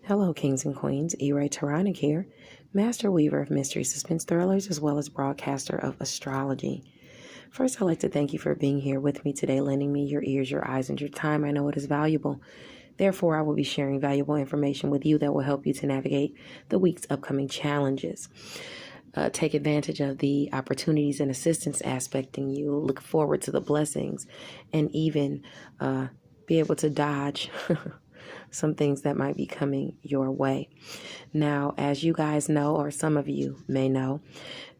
Hello, kings and queens. E-Ray Taronic here, master weaver of mystery suspense thrillers, as well as broadcaster of astrology. First, I'd like to thank you for being here with me today, lending me your ears, your eyes, and your time. I know it is valuable. Therefore, I will be sharing valuable information with you that will help you to navigate the week's upcoming challenges. Take advantage of the opportunities and assistance aspecting you. Look forward to the blessings, and even be able to dodge some things that might be coming your way. Now, as you guys know, or some of you may know,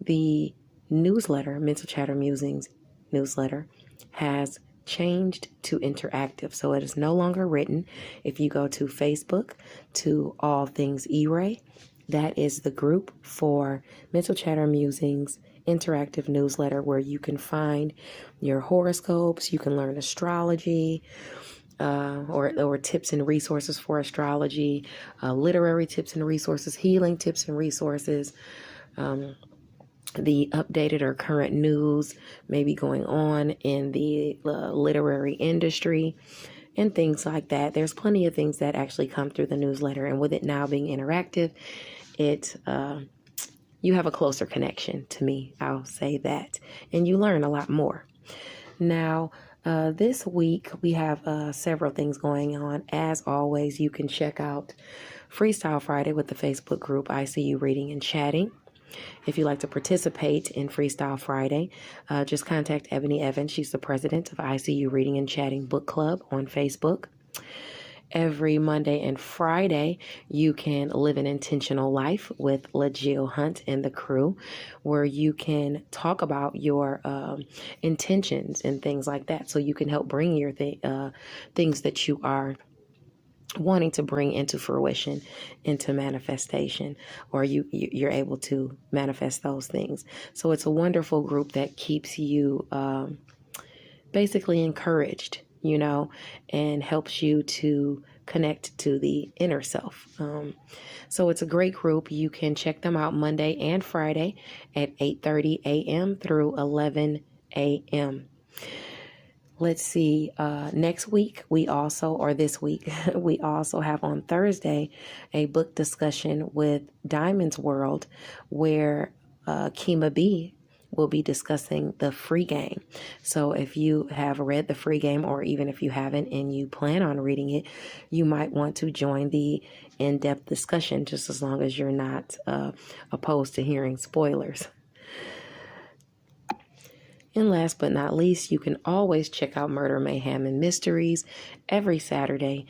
the newsletter, Mental Chatter Musings newsletter, has changed to interactive. So it is no longer written. If you go to Facebook, to All Things E-Ray, that is the group for Mental Chatter Musings interactive newsletter, where you can find your horoscopes, you can learn astrology, or tips and resources for astrology, literary tips and resources, healing tips and resources, the updated or current news maybe going on in the literary industry, and things like that. There's plenty of things that actually come through the newsletter, and with it now being interactive, you have a closer connection to me, I'll say that, and you learn a lot more. Now, this week we have several things going on. As always, you can check out Freestyle Friday with the Facebook group ICU Reading and Chatting. If you'd like to participate in Freestyle Friday, just contact Ebony Evans. She's the president of ICU Reading and Chatting Book Club on Facebook. Every Monday and Friday, you can live an intentional life with LaJill Hunt and the crew, where you can talk about your intentions and things like that, so you can help bring your things that you are wanting to bring into fruition, into manifestation, or you're able to manifest those things. So it's a wonderful group that keeps you basically encouraged, and helps you to connect to the inner self. So it's a great group. You can check them out Monday and Friday at 8:30 a.m. through 11 a.m. Let's see, next week this week, we also have on Thursday a book discussion with Diamond's World, where Kima B will be discussing The Free Game. So if you have read The Free Game, or even if you haven't and you plan on reading it, you might want to join the in-depth discussion, just as long as you're not opposed to hearing spoilers. And last but not least, you can always check out Murder, Mayhem, and Mysteries every Saturday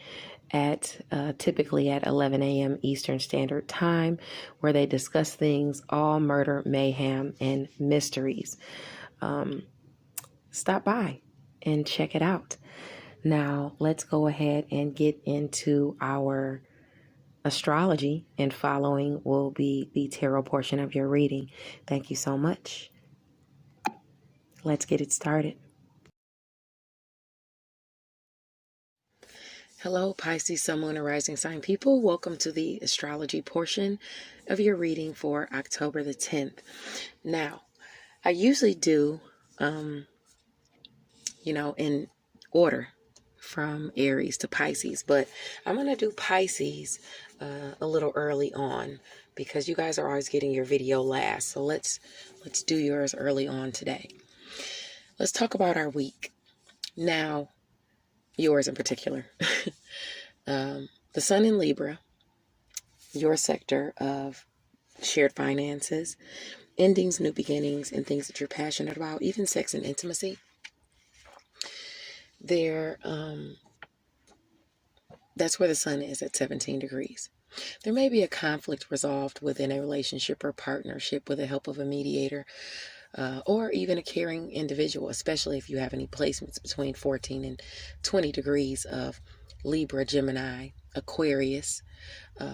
at typically at 11 a.m. Eastern Standard Time, where they discuss things all murder, mayhem, and mysteries. Stop by and check it out. Now, let's go ahead and get into our astrology, and following will be the tarot portion of your reading. Thank you so much. Let's get it started. Hello, Pisces, Sun, Moon, and Rising Sign people. Welcome to the astrology portion of your reading for October the 10th. Now, I usually do, in order from Aries to Pisces, but I'm going to do Pisces a little early on, because you guys are always getting your video last. So let's do yours early on today. Let's talk about our week. Now, yours in particular. The Sun in Libra, your sector of shared finances, endings, new beginnings, and things that you're passionate about, even sex and intimacy. That's where the Sun is at 17 degrees. There may be a conflict resolved within a relationship or partnership with the help of a mediator, or even a caring individual, especially if you have any placements between 14 and 20 degrees of Libra, Gemini, Aquarius,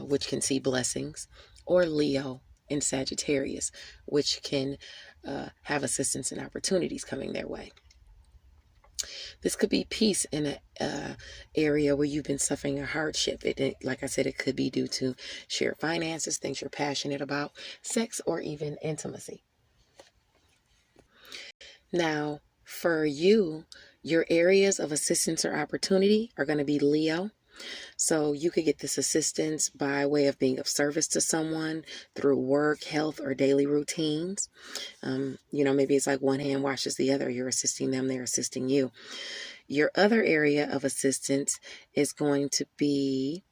which can see blessings, or Leo and Sagittarius, which can have assistance and opportunities coming their way. This could be peace in an area where you've been suffering a hardship. Like I said, it could be due to shared finances, things you're passionate about, sex, or even intimacy. Now, for you, your areas of assistance or opportunity are going to be Leo, So you could get this assistance by way of being of service to someone through work, health, or daily routines. Maybe it's like one hand washes the other. You're assisting them, they're assisting you. Your other area of assistance is going to be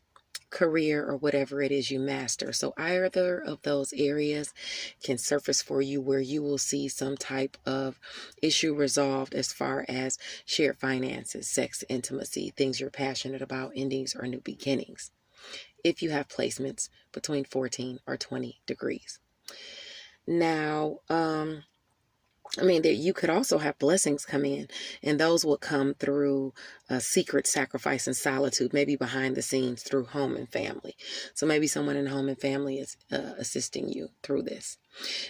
career or whatever it is you master. So either of those areas can surface for you where you will see some type of issue resolved as far as shared finances, sex, intimacy, things you're passionate about, endings or new beginnings, if you have placements between 14 or 20 degrees. Now, you could also have blessings come in, and those will come through a secret sacrifice and solitude, maybe behind the scenes through home and family. So maybe someone in home and family is assisting you through this.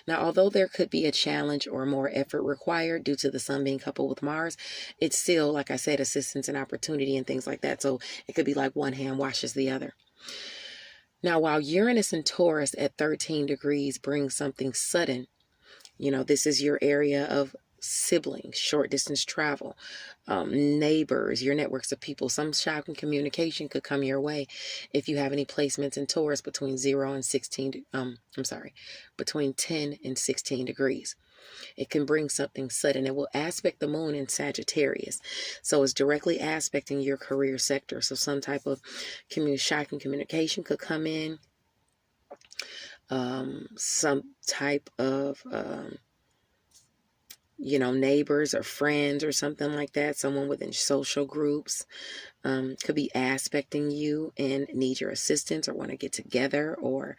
Now, although there could be a challenge or more effort required due to the sun being coupled with Mars, it's still, like I said, assistance and opportunity and things like that. So it could be like one hand washes the other. Now, while Uranus and Taurus at 13 degrees brings something sudden, this is your area of siblings, short distance travel, neighbors, your networks of people. Some shocking communication could come your way if you have any placements in Taurus between between 10 and 16 degrees. It can bring something sudden. It will aspect the moon in Sagittarius. So it's directly aspecting your career sector. So some type of shocking communication could come in. Some type of, neighbors or friends or something like that. Someone within social groups could be aspecting you and need your assistance or want to get together, or,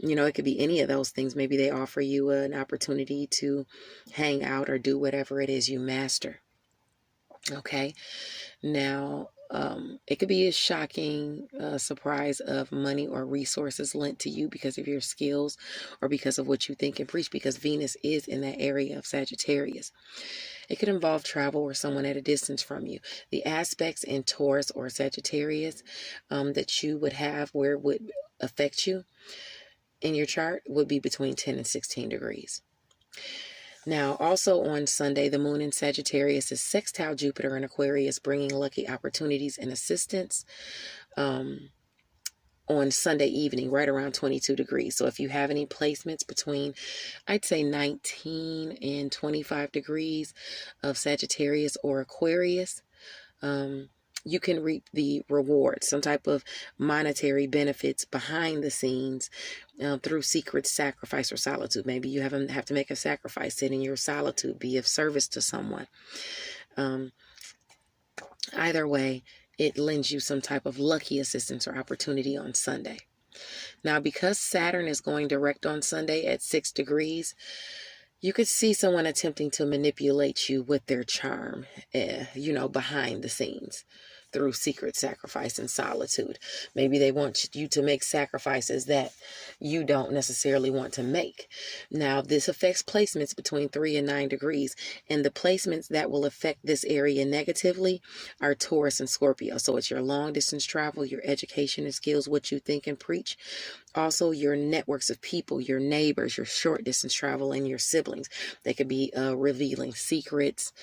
it could be any of those things. Maybe they offer you an opportunity to hang out or do whatever it is you master. Okay. Now, it could be a shocking surprise of money or resources lent to you because of your skills or because of what you think and preach, because Venus is in that area of Sagittarius. It could involve travel or someone at a distance from you. The aspects in Taurus or Sagittarius that you would have where it would affect you in your chart would be between 10 and 16 degrees. Now, also on Sunday, the moon in Sagittarius is sextile Jupiter in Aquarius, bringing lucky opportunities and assistance on Sunday evening, right around 22 degrees. So if you have any placements between, I'd say 19 and 25 degrees of Sagittarius or Aquarius, you can reap the rewards, some type of monetary benefits behind the scenes through secret sacrifice or solitude. Maybe you have to make a sacrifice, sit in your solitude, be of service to someone. Either way, it lends you some type of lucky assistance or opportunity on Sunday. Now, because Saturn is going direct on Sunday at 6 degrees, you could see someone attempting to manipulate you with their charm, behind the scenes through secret sacrifice and solitude. Maybe they want you to make sacrifices that you don't necessarily want to make. Now, this affects placements between 3 and 9 degrees, and the placements that will affect this area negatively are Taurus and Scorpio. So it's your long distance travel, your education and skills, what you think and preach. Also, your networks of people, your neighbors, your short distance travel, and your siblings. They could be revealing secrets,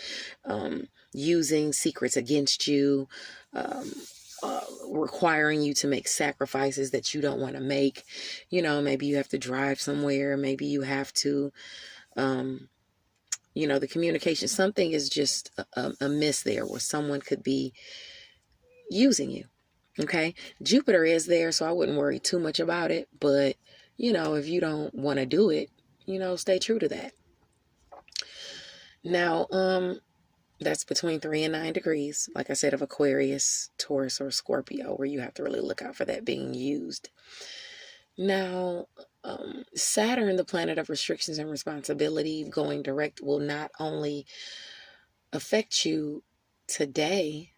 using secrets against you, requiring you to make sacrifices that you don't want to make. Maybe you have to drive somewhere. Maybe you have to, the communication. Something is just a miss there where someone could be using you. Okay, Jupiter is there, so I wouldn't worry too much about it. But, if you don't want to do it, stay true to that. Now, that's between 3 and 9 degrees, like I said, of Aquarius, Taurus, or Scorpio, where you have to really look out for that being used. Now, Saturn, the planet of restrictions and responsibility, going direct will not only affect you today,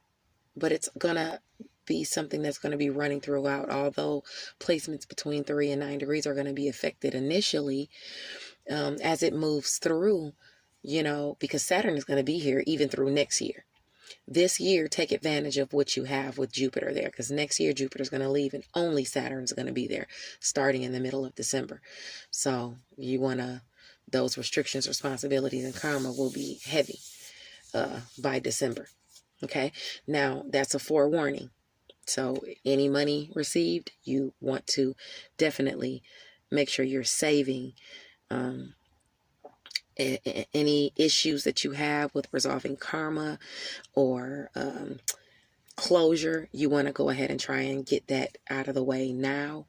but it's going to be something that's going to be running throughout. Although placements between 3 and 9 degrees are going to be affected initially, as it moves through, because Saturn is going to be here even through next year. This year, take advantage of what you have with Jupiter there, because next year Jupiter's going to leave and only Saturn's going to be there starting in the middle of December. So you want to, those restrictions, responsibilities, and karma will be heavy by December. Okay, now that's a forewarning. So any money received, you want to definitely make sure you're saving. Any issues that you have with resolving karma or closure, you want to go ahead and try and get that out of the way now,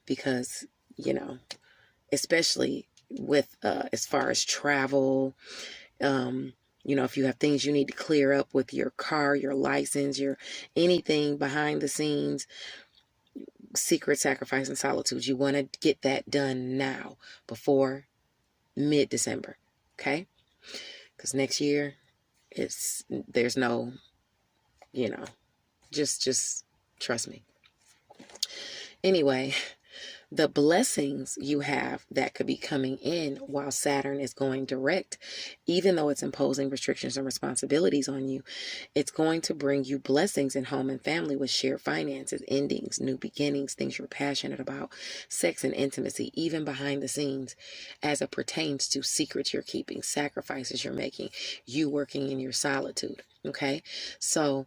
because, especially with as far as travel, if you have things you need to clear up with your car, your license, your anything behind the scenes, secret sacrifice and solitude, you want to get that done now before mid-December, okay? Because next year there's no, just trust me. Anyway, the blessings you have that could be coming in while Saturn is going direct, even though it's imposing restrictions and responsibilities on you, it's going to bring you blessings in home and family with shared finances, endings, new beginnings, things you're passionate about, sex and intimacy, even behind the scenes, as it pertains to secrets you're keeping, sacrifices you're making, you working in your solitude. Okay, so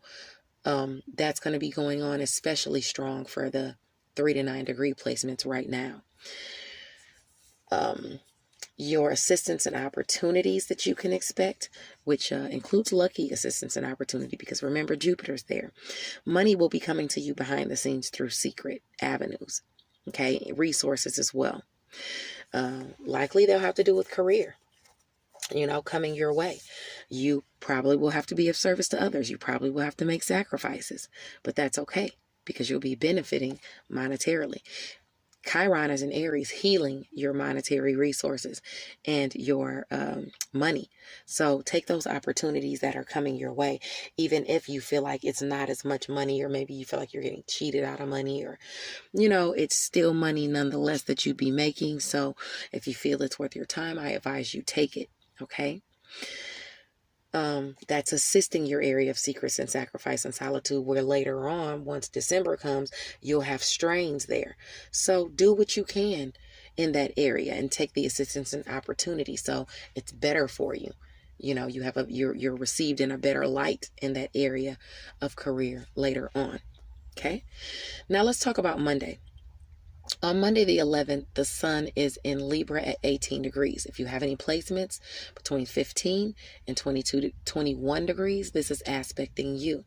that's going to be going on especially strong for the 3 to 9 degree placements right now. Your assistance and opportunities that you can expect, which includes lucky assistance and opportunity, because remember, Jupiter's there. Money will be coming to you behind the scenes through secret avenues, okay? Resources as well. Likely they'll have to do with career, coming your way. You probably will have to be of service to others. You probably will have to make sacrifices, but that's okay, because you'll be benefiting monetarily. Chiron is in Aries, healing your monetary resources and your money. So take those opportunities that are coming your way, even if you feel like it's not as much money, or maybe you feel like you're getting cheated out of money, or, it's still money nonetheless that you'd be making. So if you feel it's worth your time, I advise you take it. Okay. That's assisting your area of secrets and sacrifice and solitude, where later on, once December comes, you'll have strains there. So do what you can in that area and take the assistance and opportunity, so it's better for you. You have you're received in a better light in that area of career later on. Okay. Now let's talk about Monday. On Monday the 11th, the sun is in Libra at 18 degrees. If you have any placements between 15 and 21 degrees, this is aspecting you.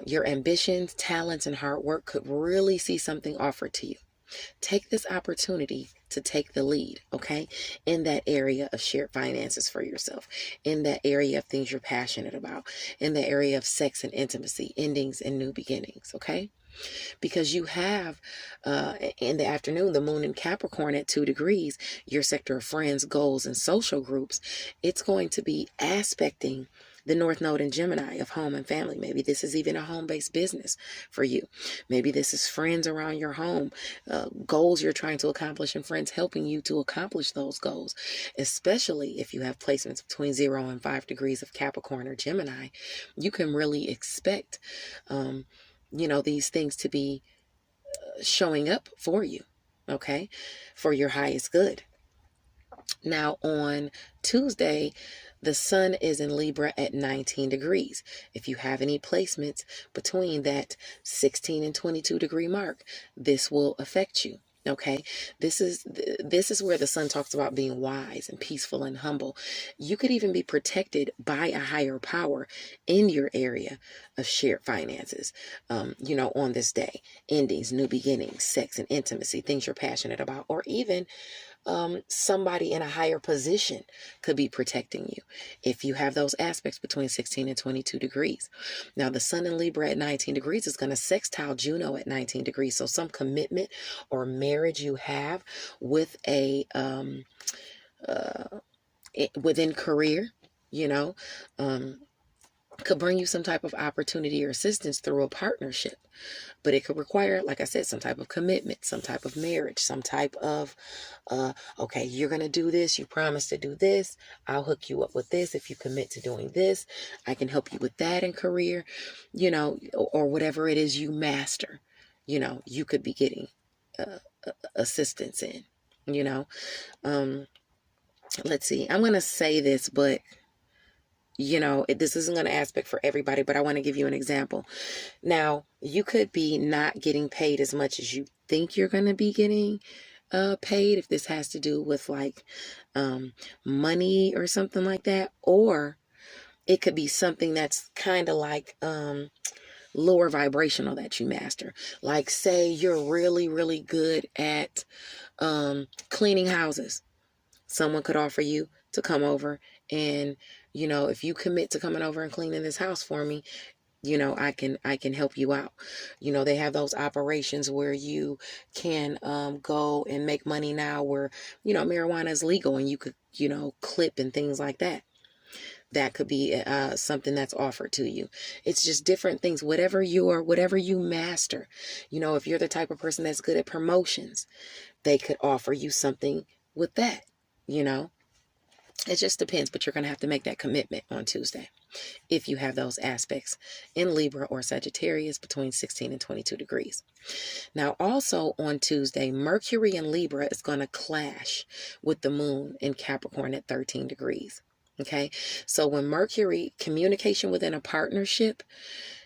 Your ambitions, talents, and hard work could really see something offered to you. Take this opportunity to take the lead, okay, in that area of shared finances for yourself, in that area of things you're passionate about, in the area of sex and intimacy, endings and new beginnings, okay? Because you have in the afternoon the moon in Capricorn at 2 degrees, your sector of friends, goals, and social groups. It's going to be aspecting the North Node in Gemini of home and family. Maybe this is even a home-based business for you. Maybe this is friends around your home, goals you're trying to accomplish, and friends helping you to accomplish those goals. Especially if you have placements between 0 and 5 degrees of Capricorn or Gemini, you can really expect these things to be showing up for you, okay, for your highest good. Now on Tuesday, the sun is in Libra at 19 degrees. If you have any placements between that 16 and 22 degree mark, this will affect you. Okay, this is where the sun talks about being wise and peaceful and humble. You could even be protected by a higher power in your area of shared finances, on this day. Endings, new beginnings, sex and intimacy, things you're passionate about, or even somebody in a higher position could be protecting you if you have those aspects between 16 and 22 degrees. Now, the sun in Libra at 19 degrees is going to sextile Juno at 19 degrees. So some commitment or marriage you have with a within career, could bring you some type of opportunity or assistance through a partnership. But it could require, like I said, some type of commitment, some type of marriage, some type of, okay, you're going to do this. You promise to do this. I'll hook you up with this. If you commit to doing this, I can help you with that in career, or whatever it is you master, you could be getting assistance in, let's see. I'm going to say this, but You know, this isn't going to aspect for everybody, but I want to give you an example. Now, you could be not getting paid as much as you think you're going to be getting paid, if this has to do with like money or something like that. Or it could be something that's kind of like lower vibrational that you master. Like, say you're really, really good at cleaning houses. Someone could offer you to come over and, you know, if you commit to coming over and cleaning this house for me, you know, I can help you out. You know, they have those operations where you can go and make money now where, you know, marijuana is legal and you could, you know, clip and things like that. That could be something that's offered to you. It's just different things, whatever you master. You know, if you're the type of person that's good at promotions, they could offer you something with that, you know. It just depends, but you're going to have to make that commitment on Tuesday if you have those aspects in Libra or Sagittarius between 16 and 22 degrees. Now, also on Tuesday, Mercury in Libra is going to clash with the moon in Capricorn at 13 degrees. Okay, so when Mercury, communication within a partnership,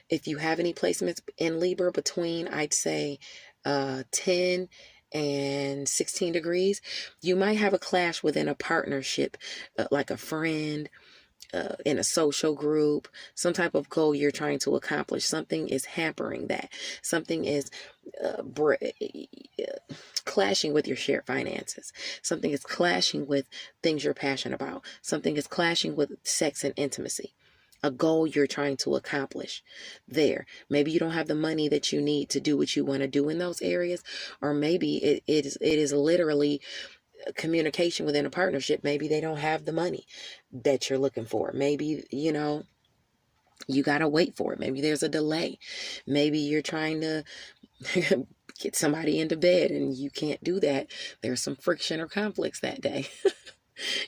if you have any placements in Libra between, I'd say, 10 and 16 degrees, you might have a clash within a partnership, like a friend, in a social group, some type of goal you're trying to accomplish. Something is hampering that. Something is clashing with your shared finances. Something is clashing with things you're passionate about. Something is clashing with sex and intimacy. A goal you're trying to accomplish there. Maybe you don't have the money that you need to do what you want to do in those areas, or maybe it is literally communication within a partnership. Maybe they don't have the money that you're looking for. Maybe, you know, you got to wait for it. Maybe there's a delay. Maybe you're trying to get somebody into bed and you can't do that. There's some friction or conflicts that day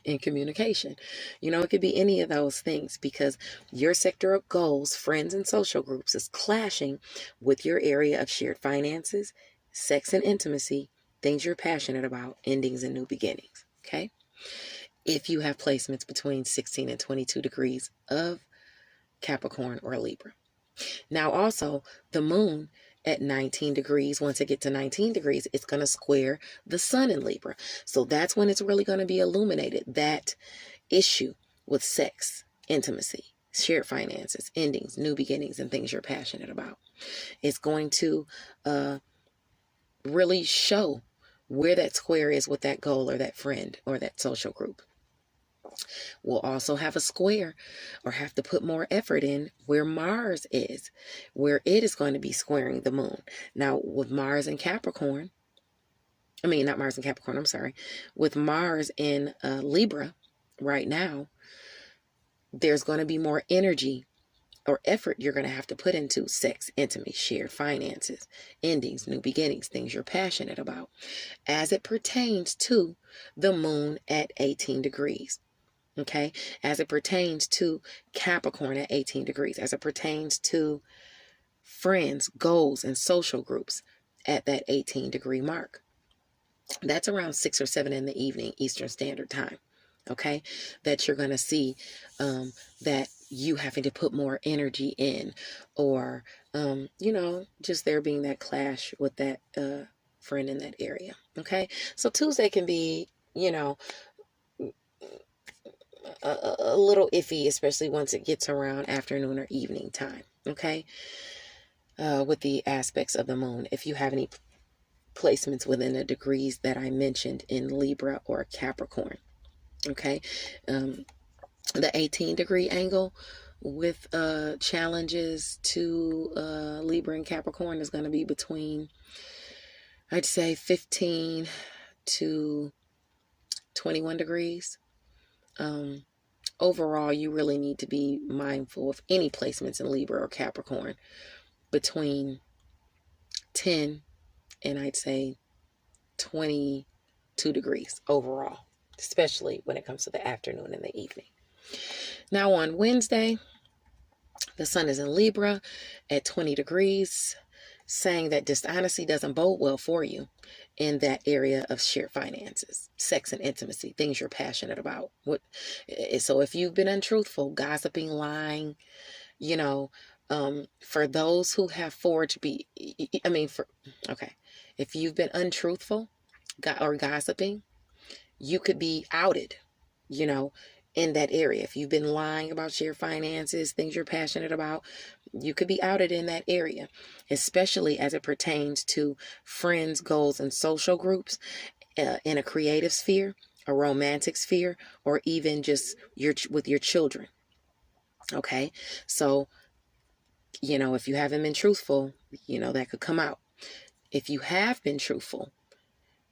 in communication. You know, it could be any of those things because your sector of goals, friends, and social groups is clashing with your area of shared finances, sex and intimacy, things you're passionate about, endings and new beginnings. Okay? If you have placements between 16 and 22 degrees of Capricorn or Libra. Now, also, the moon at 19 degrees, once it gets to 19 degrees, it's going to square the sun in Libra. So that's when it's really going to be illuminated, that issue with sex, intimacy, shared finances, endings, new beginnings, and things you're passionate about. It's going to really show where that square is with that goal or that friend or that social group. We'll also have a square or have to put more effort in where Mars is, where it is going to be squaring the moon. Now, with Mars in Capricorn, not Mars in Capricorn, I'm sorry. With Mars in Libra right now, there's going to be more energy or effort you're going to have to put into sex, intimacy, shared finances, endings, new beginnings, things you're passionate about, as it pertains to the moon at 18 degrees. Okay, as it pertains to Capricorn at 18 degrees, as it pertains to friends, goals, and social groups at that 18 degree mark. That's around 6 or 7 in the evening, Eastern Standard Time. Okay, that you're going to see that you having to put more energy in, or, just there being that clash with that friend in that area. Okay, so Tuesday can be, a little iffy, especially once it gets around afternoon or evening time, okay? With the aspects of the moon, if you have any placements within the degrees that I mentioned in Libra or Capricorn, okay? The 18 degree angle with challenges to Libra and Capricorn is going to be between, I'd say, 15 to 21 degrees. Overall, you really need to be mindful of any placements in Libra or Capricorn between 10 and I'd say 22 degrees overall, especially when it comes to the afternoon and the evening. Now on Wednesday, the sun is in Libra at 20 degrees, saying that dishonesty doesn't bode well for you in that area of shared finances, sex and intimacy, things you're passionate about. So if you've been untruthful, gossiping, lying, you know, for those who have if you've been untruthful or gossiping, you could be outed, you know, in that area. If you've been lying about shared finances, things you're passionate about, you could be outed in that area, especially as it pertains to friends, goals, and social groups, in a creative sphere, a romantic sphere, or even just with your children. Okay. So, if you haven't been truthful, that could come out. If you have been truthful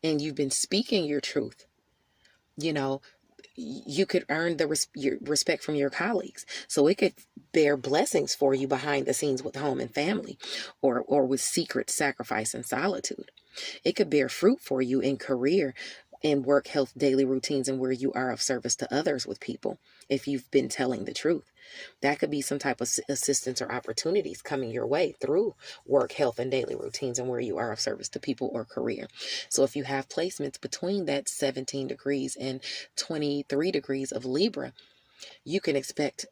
and you've been speaking your truth, you could earn your respect from your colleagues. So it could bear blessings for you behind the scenes with home and family, or with secret sacrifice and solitude. It could bear fruit for you in career, in work, health, daily routines, and where you are of service to others with people, if you've been telling the truth. That could be some type of assistance or opportunities coming your way through work, health, and daily routines, and where you are of service to people or career. So if you have placements between that 17 degrees and 23 degrees of Libra, you can expect,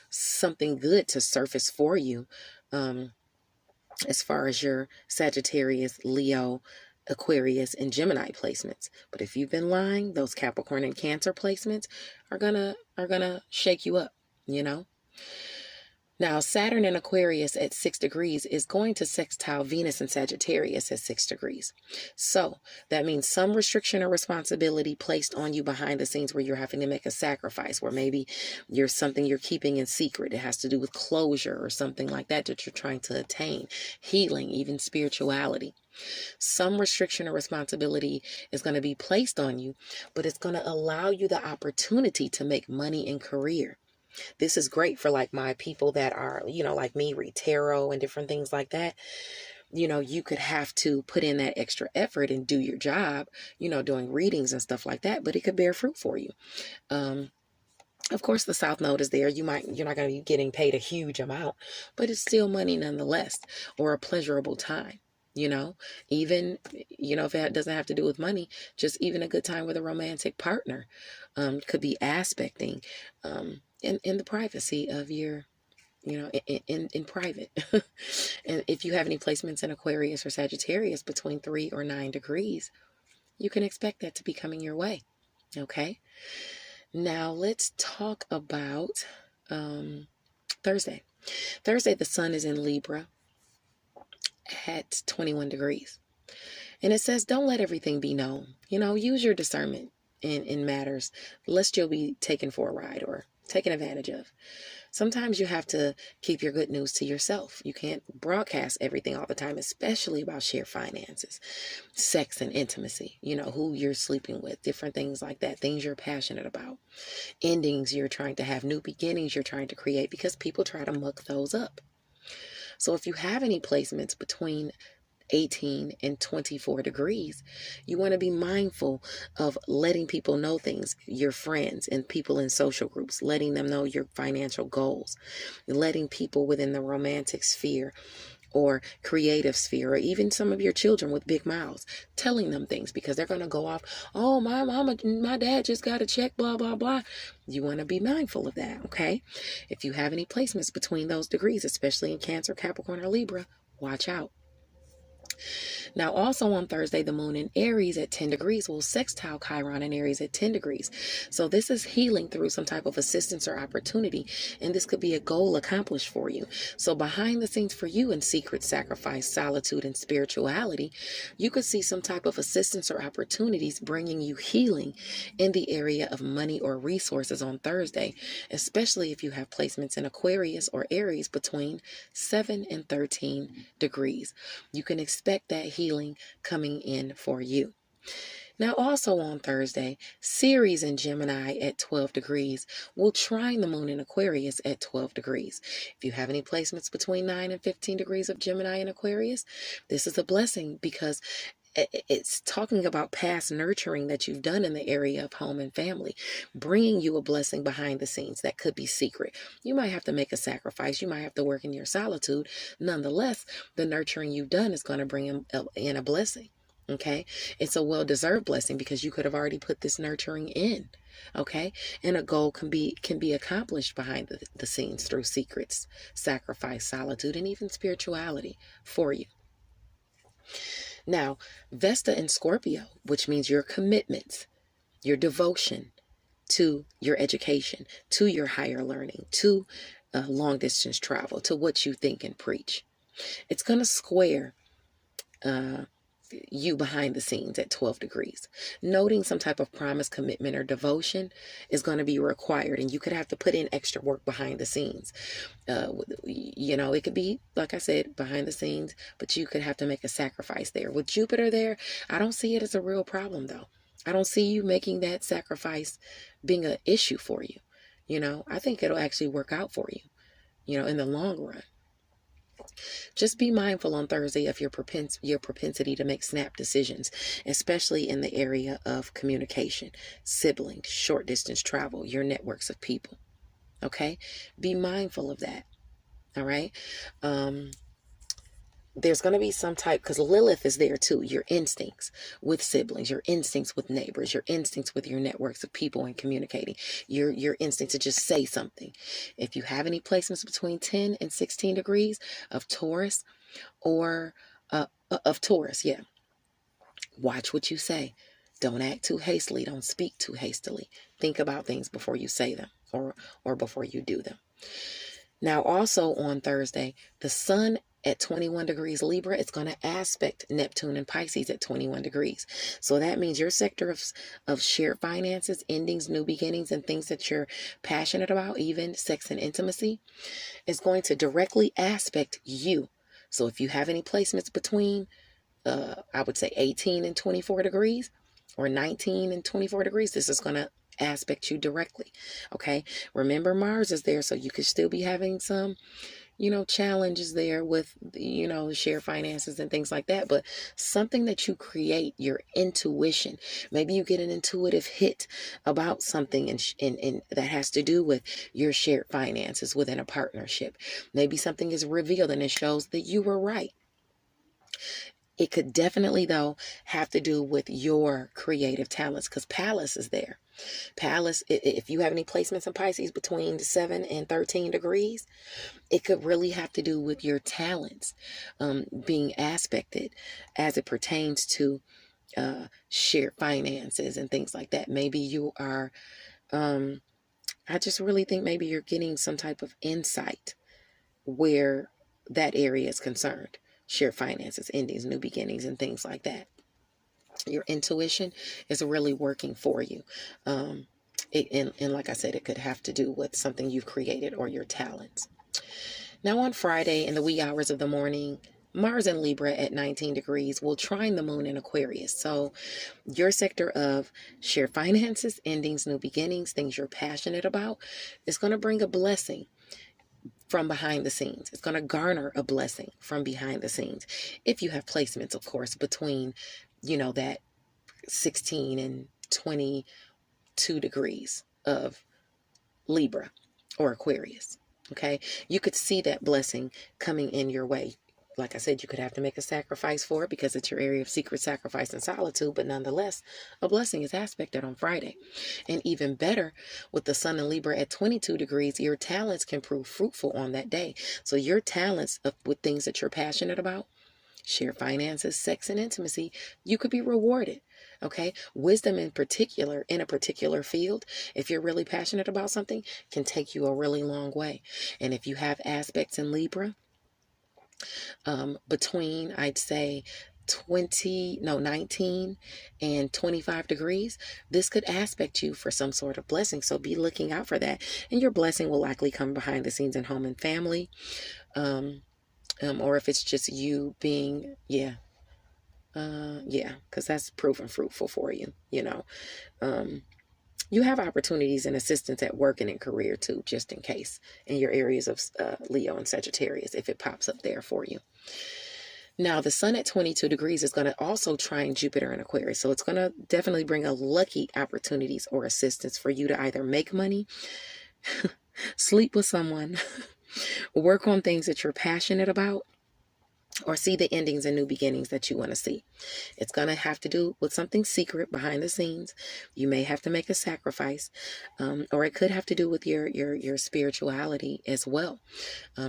something good to surface for you, as far as your Sagittarius, Leo, Aquarius, and Gemini placements. But if you've been lying, those Capricorn and Cancer placements are gonna shake you up, Now, Saturn in Aquarius at 6 degrees is going to sextile Venus in Sagittarius at 6 degrees. So that means some restriction or responsibility placed on you behind the scenes, where you're having to make a sacrifice, where maybe something you're keeping in secret. It has to do with closure or something like that you're trying to attain, healing, even spirituality. Some restriction or responsibility is going to be placed on you, but it's going to allow you the opportunity to make money in career. This is great for my people that are, like me, read tarot and different things like that. You could have to put in that extra effort and do your job, doing readings and stuff like that, but it could bear fruit for you. Of course, the South Node is there. You're not going to be getting paid a huge amount, but it's still money nonetheless, or a pleasurable time. Even, if it doesn't have to do with money, just even a good time with a romantic partner, could be aspecting, in the privacy of your, in private. And if you have any placements in Aquarius or Sagittarius between 3 or 9 degrees, you can expect that to be coming your way. Okay. Now let's talk about, Thursday. Thursday, the sun is in Libra at 21 degrees. And it says, don't let everything be known. Use your discernment in matters, lest you'll be taken for a ride or taken advantage of. Sometimes you have to keep your good news to yourself. You can't broadcast everything all the time, especially about shared finances, sex and intimacy, who you're sleeping with, different things like that, things you're passionate about, endings you're trying to have, new beginnings you're trying to create, because people try to muck those up. So if you have any placements between 18 and 24 degrees, you want to be mindful of letting people know things, your friends and people in social groups, letting them know your financial goals, letting people within the romantic sphere or creative sphere, or even some of your children with big mouths, telling them things, because they're going to go off, oh, my dad just got a check, blah, blah, blah. You want to be mindful of that, okay? If you have any placements between those degrees, especially in Cancer, Capricorn, or Libra, watch out. Now, also on Thursday, the moon in Aries at 10 degrees will sextile Chiron in Aries at 10 degrees. So this is healing through some type of assistance or opportunity, and this could be a goal accomplished for you. So behind the scenes for you in secret sacrifice, solitude, and spirituality, you could see some type of assistance or opportunities bringing you healing in the area of money or resources on Thursday, especially if you have placements in Aquarius or Aries between 7 and 13 degrees. You can expect that healing coming in for you. Now, also on Thursday, Ceres in Gemini at 12 degrees will trine the moon in Aquarius at 12 degrees. If you have any placements between 9 and 15 degrees of Gemini and Aquarius, this is a blessing, because it's talking about past nurturing that you've done in the area of home and family, bringing you a blessing behind the scenes that could be secret. You might have to make a sacrifice. You might have to work in your solitude. Nonetheless, the nurturing you've done is going to bring in a blessing. Okay, it's a well-deserved blessing because you could have already put this nurturing in. Okay, and a goal can be accomplished behind the scenes through secrets, sacrifice, solitude, and even spirituality for you. Now, Vesta in Scorpio, which means your commitments, your devotion to your education, to your higher learning, to long distance travel, to what you think and preach. It's going to square you behind the scenes at 12 degrees. Noting some type of promise, commitment, or devotion is going to be required, and you could have to put in extra work behind the scenes. It could be, like I said, behind the scenes, but you could have to make a sacrifice there. With Jupiter there, I don't see it as a real problem, though. I don't see you making that sacrifice being an issue for you. I think it'll actually work out for you, in the long run. Just be mindful on Thursday of your propensity to make snap decisions, especially in the area of communication, siblings, short distance travel, your networks of people. Okay? Be mindful of that. All right? There's going to be some type, because Lilith is there too, your instincts with siblings, your instincts with neighbors, your instincts with your networks of people and communicating, your instinct to just say something. If you have any placements between 10 and 16 degrees of Taurus or yeah, watch what you say. Don't act too hastily. Don't speak too hastily. Think about things before you say them or before you do them. Now, also on Thursday, the sun at 21 degrees Libra, it's going to aspect Neptune and Pisces at 21 degrees. So that means your sector of shared finances, endings, new beginnings, and things that you're passionate about, even sex and intimacy, is going to directly aspect you. So if you have any placements between, I would say 18 and 24 degrees or 19 and 24 degrees, this is going to aspect you directly. Okay. Remember, Mars is there, so you could still be having some challenges there with, share finances and things like that. But something that you create, your intuition, maybe you get an intuitive hit about something and that has to do with your shared finances within a partnership. Maybe something is revealed and it shows that you were right. It could definitely, though, have to do with your creative talents, because Pallas is there. Pallas, if you have any placements in Pisces between 7 and 13 degrees, it could really have to do with your talents being aspected as it pertains to shared finances and things like that. Maybe you are, I just really think maybe you're getting some type of insight where that area is concerned. Shared finances, endings, new beginnings, and things like that. Your intuition is really working for you. And like I said, it could have to do with something you've created or your talents. Now on Friday in the wee hours of the morning, Mars in Libra at 19 degrees will trine the moon in Aquarius. So your sector of shared finances, endings, new beginnings, things you're passionate about, is going to bring a blessing from behind the scenes. It's going to garner a blessing from behind the scenes. If you have placements, of course, between, that 16 and 22 degrees of Libra or Aquarius. Okay. You could see that blessing coming in your way. Like I said, you could have to make a sacrifice for it because it's your area of secret sacrifice and solitude. But nonetheless, a blessing is aspected on Friday. And even better, with the sun in Libra at 22 degrees, your talents can prove fruitful on that day. So your talents with things that you're passionate about, share finances, sex, and intimacy, you could be rewarded. Okay. Wisdom in particular, in a particular field, if you're really passionate about something, can take you a really long way. And if you have aspects in Libra, between, I'd say, 19 and 25 degrees, this could aspect you for some sort of blessing. So be looking out for that. And your blessing will likely come behind the scenes in home and family. Or if it's just you being, because that's proven fruitful for you, you have opportunities and assistance at work and in career too, just in case, in your areas of Leo and Sagittarius, if it pops up there for you. Now, the sun at 22 degrees is going to also trine Jupiter in Aquarius. So it's going to definitely bring a lucky opportunities or assistance for you to either make money, sleep with someone, work on things that you're passionate about, or see the endings and new beginnings that you want to see. It's going to have to do with something secret behind the scenes. You may have to make a sacrifice, or it could have to do with your spirituality as well.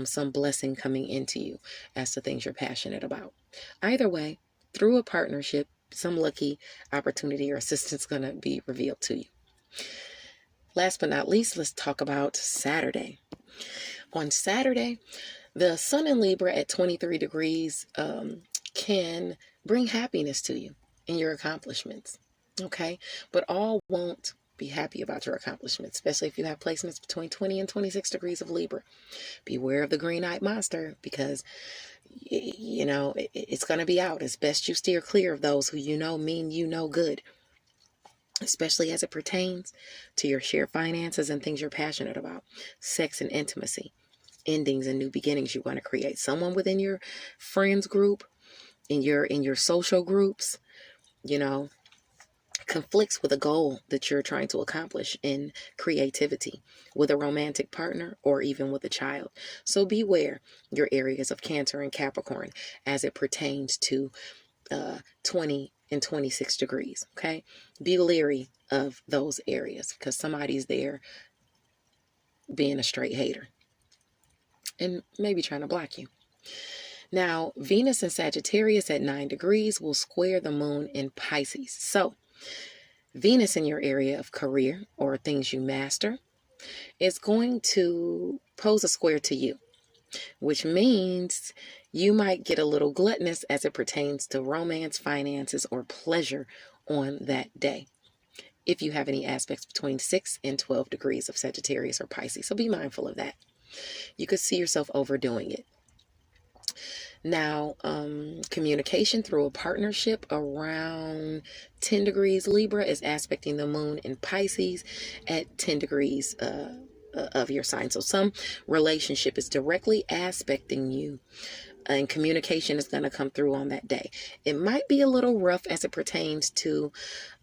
Some blessing coming into you as to things you're passionate about. Either way, through a partnership, some lucky opportunity or assistance going to be revealed to you. Last but not least, let's talk about Saturday. On Saturday, the sun in Libra at 23 degrees can bring happiness to you in your accomplishments, okay? But all won't be happy about your accomplishments, especially if you have placements between 20 and 26 degrees of Libra. Beware of the green-eyed monster, because, you know, it's going to be out. It's best you steer clear of those who you know mean you no good, especially as it pertains to your shared finances and things you're passionate about, sex and intimacy, endings and new beginnings you want to create. Someone within your friends group, in your social groups, you know, conflicts with a goal that you're trying to accomplish in creativity, with a romantic partner, or even with a child. So beware your areas of Cancer and Capricorn as it pertains to 20 and 26 degrees. Okay, be leery of those areas, because somebody's there being a straight hater and maybe trying to block you. Now, Venus in Sagittarius at 9 degrees will square the moon in Pisces. So, Venus in your area of career or things you master is going to pose a square to you, which means you might get a little gluttonous as it pertains to romance, finances, or pleasure on that day, if you have any aspects between 6 and 12 degrees of Sagittarius or Pisces. So be mindful of that. You could see yourself overdoing it. Now, communication through a partnership around 10 degrees Libra is aspecting the moon in Pisces at 10 degrees of your sign. So some relationship is directly aspecting you, and communication is going to come through on that day. It might be a little rough as it pertains to,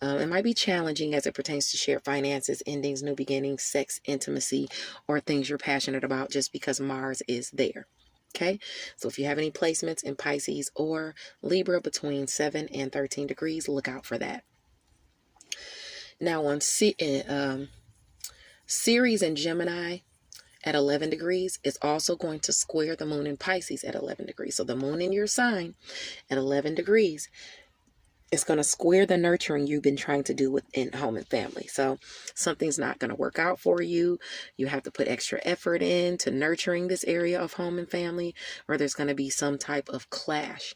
it might be challenging as it pertains to shared finances, endings, new beginnings, sex, intimacy, or things you're passionate about, just because Mars is there. Okay, so if you have any placements in Pisces or Libra between 7 and 13 degrees, look out for that. Now on Ceres and Gemini at 11 degrees is also going to square the moon in Pisces at 11 degrees. So the moon in your sign at 11 degrees is going to square the nurturing you've been trying to do within home and family. So something's not going to work out for you. You have to put extra effort into nurturing this area of home and family, or there's going to be some type of clash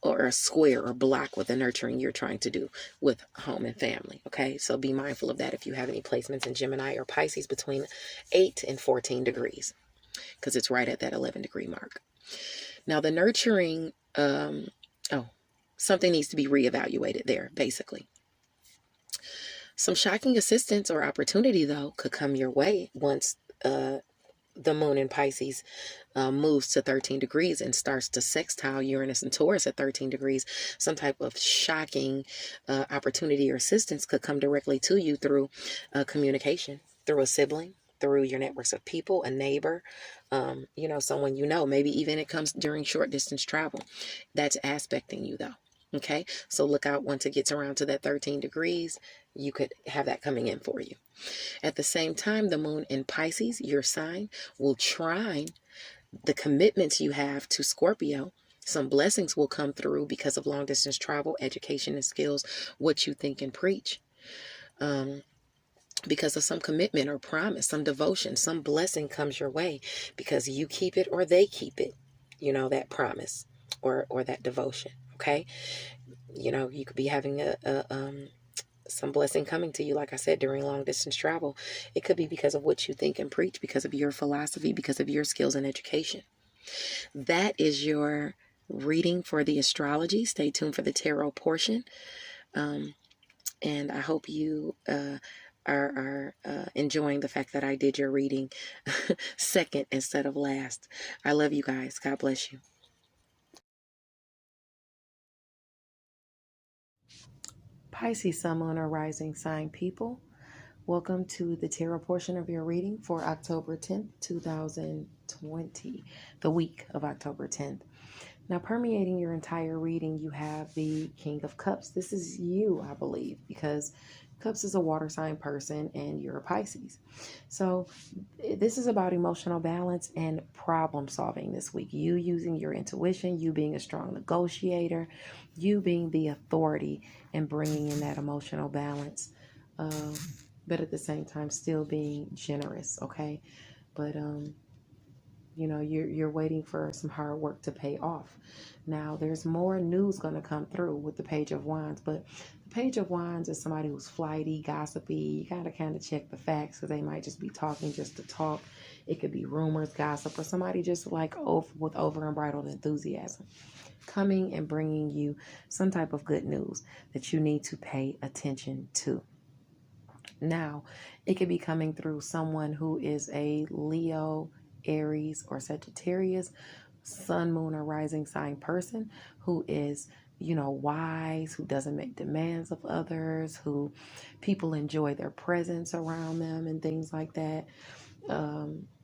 or a square or block with the nurturing you're trying to do with home and family. Okay, so be mindful of that if you have any placements in Gemini or Pisces between 8 and 14 degrees, because it's right at that 11 degree mark. Now the nurturing, something needs to be reevaluated there, basically. Some shocking assistance or opportunity, though, could come your way once the moon in Pisces moves to 13 degrees and starts to sextile Uranus and Taurus at 13 degrees. Some type of shocking opportunity or assistance could come directly to you through communication, through a sibling, through your networks of people, a neighbor, you know, someone you know. Maybe even it comes during short distance travel. That's aspecting you, though. Okay, so look out once it gets around to that 13 degrees, you could have that coming in for you. At the same time, the moon in Pisces, your sign, will trine the commitments you have to Scorpio. Some blessings will come through because of long distance travel, education and skills, what you think and preach. Because of some commitment or promise, some devotion, some blessing comes your way because you keep it or they keep it, you know, that promise or that devotion. Okay, you know, you could be having some blessing coming to you, like I said, during long distance travel. It could be because of what you think and preach, because of your philosophy, because of your skills and education. That is your reading for the astrology. Stay tuned for the tarot portion. And I hope you are enjoying the fact that I did your reading second instead of last. I love you guys. God bless you. Pisces, Sun, Moon, or Rising sign people, welcome to the tarot portion of your reading for October 10th, 2020, the week of October 10th. Now, permeating your entire reading, you have the King of Cups. This is you, I believe, because Cups is a water sign person and you're a Pisces. So this is about emotional balance and problem solving this week. You using your intuition, you being a strong negotiator, you being the authority and bringing in that emotional balance. But at the same time, still being generous, okay? But, you know, you're waiting for some hard work to pay off. Now, there's more news going to come through with the Page of Wands, but the Page of Wands is somebody who's flighty, gossipy. You got to kind of check the facts because they might just be talking just to talk. It could be rumors, gossip, or somebody just like with over unbridled enthusiasm coming and bringing you some type of good news that you need to pay attention to. Now, it could be coming through someone who is a Leo, Aries, or Sagittarius, Sun, Moon, or Rising sign person who is, you know, wise, who doesn't make demands of others, who people enjoy their presence around them and things like that.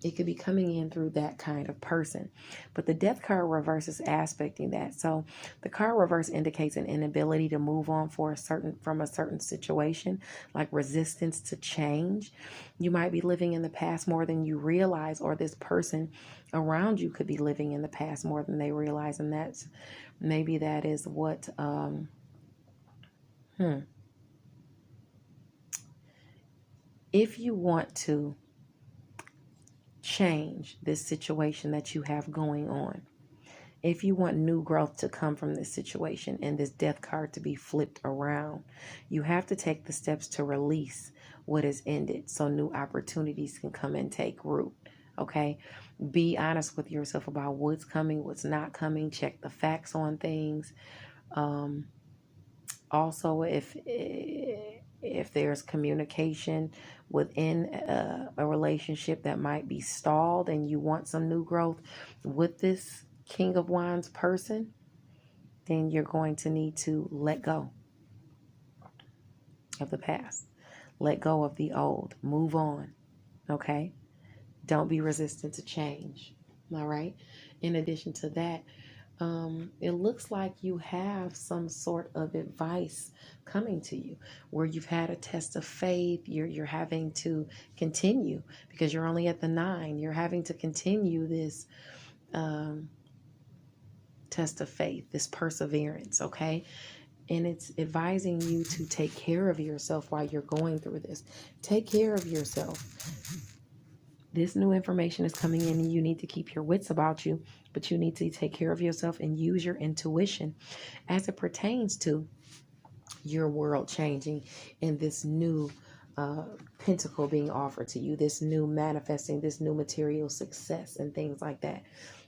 It could be coming in through that kind of person. But the Death card reverse is aspecting that. So the card reverse indicates an inability to move on from a certain situation, like resistance to change. You might be living in the past more than you realize, or this person around you could be living in the past more than they realize. And maybe that is what, if you want to change this situation that you have going on, if you want new growth to come from this situation and this Death card to be flipped around, you have to take the steps to release what is ended so new opportunities can come and take root. Okay? Be honest with yourself about what's coming, what's not coming. Check the facts on things. Also, if there's communication within a relationship that might be stalled and you want some new growth with this King of Wands person, then you're going to need to let go of the past. Let go of the old. Move on. Okay? Don't be resistant to change. All right? In addition to that, it looks like you have some sort of advice coming to you where you've had a test of faith. You're having to continue because you're only at the 9. You're having to continue this test of faith, this perseverance, okay? And it's advising you to take care of yourself while you're going through this. Take care of yourself. This new information is coming in and you need to keep your wits about you, but you need to take care of yourself and use your intuition as it pertains to your world changing and this new pentacle being offered to you, this new manifesting, this new material success and things like that.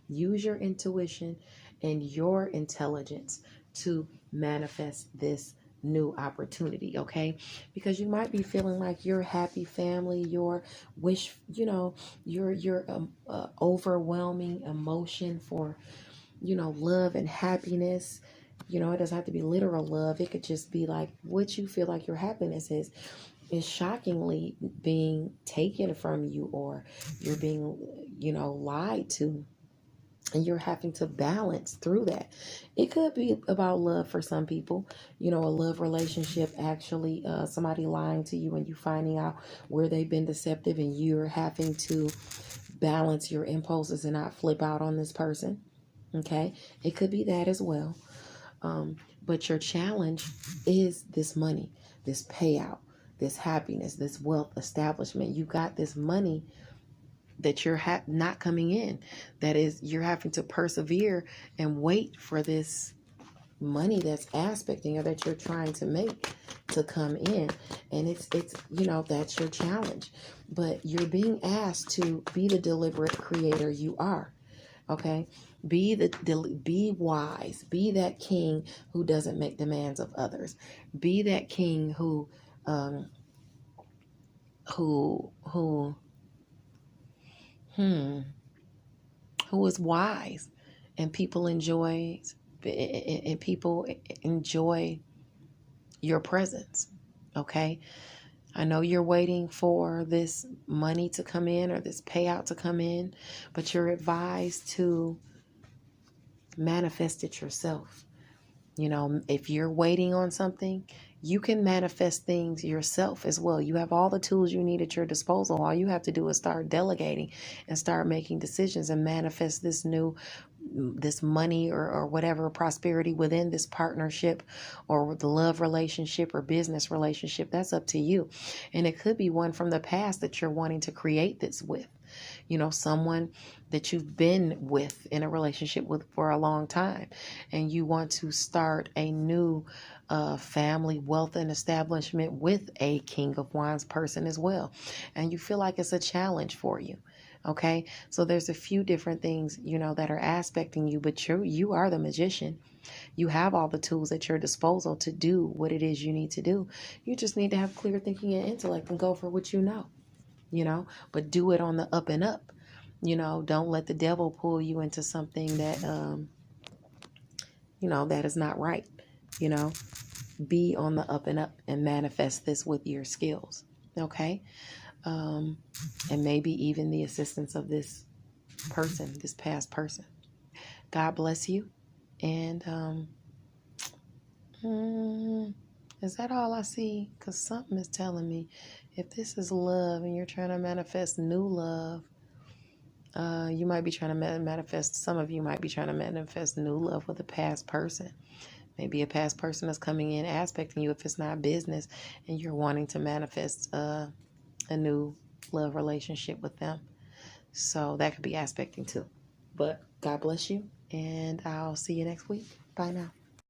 Use your intuition and your intelligence to manifest this new opportunity, okay? Because you might be feeling like your happy family, your wish, you know, your overwhelming emotion for, you know, love and happiness. You know, it doesn't have to be literal love. It could just be like what you feel like your happiness is shockingly being taken from you, or you're being, you know, lied to. And you're having to balance through that. It could be about love for some people, you know, a love relationship, actually somebody lying to you and you finding out where they've been deceptive and you're having to balance your impulses and not flip out on this person. Okay. It could be that as well. But your challenge is this money, this payout, this happiness, this wealth establishment. You got this money that you're not coming in. That is, you're having to persevere and wait for this money that's aspecting or that you're trying to make to come in. And it's you know, that's your challenge. But you're being asked to be the deliberate creator you are. Okay? Be wise. Be that king who doesn't make demands of others. Be that king who is wise, and people enjoy your presence. Okay. I know you're waiting for this money to come in or this payout to come in, but you're advised to manifest it yourself. You know, if you're waiting on something, you can manifest things yourself as well. You have all the tools you need at your disposal. All you have to do is start delegating and start making decisions and manifest this money or whatever prosperity within this partnership or the love relationship or business relationship. That's up to you. And it could be one from the past that you're wanting to create this with. You know, someone that you've been with in a relationship with for a long time, and you want to start a new family, wealth, and establishment with a King of Wands person as well. And you feel like it's a challenge for you. Okay, so there's a few different things, you know, that are aspecting you, but you are the magician. You have all the tools at your disposal to do what it is you need to do. You just need to have clear thinking and intellect and go for what you know. You know, but do it on the up and up. You know, don't let the devil pull you into something that, you know, that is not right. You know, be on the up and up and manifest this with your skills. Okay. And maybe even the assistance of this person, this past person. God bless you. And is that all I see? Because something is telling me if this is love and you're trying to manifest new love, you might be trying to manifest, some of you might be trying to manifest new love with a past person. Maybe a past person that's coming in aspecting you if it's not business and you're wanting to manifest a new love relationship with them. So that could be aspecting too. But God bless you, and I'll see you next week. Bye now.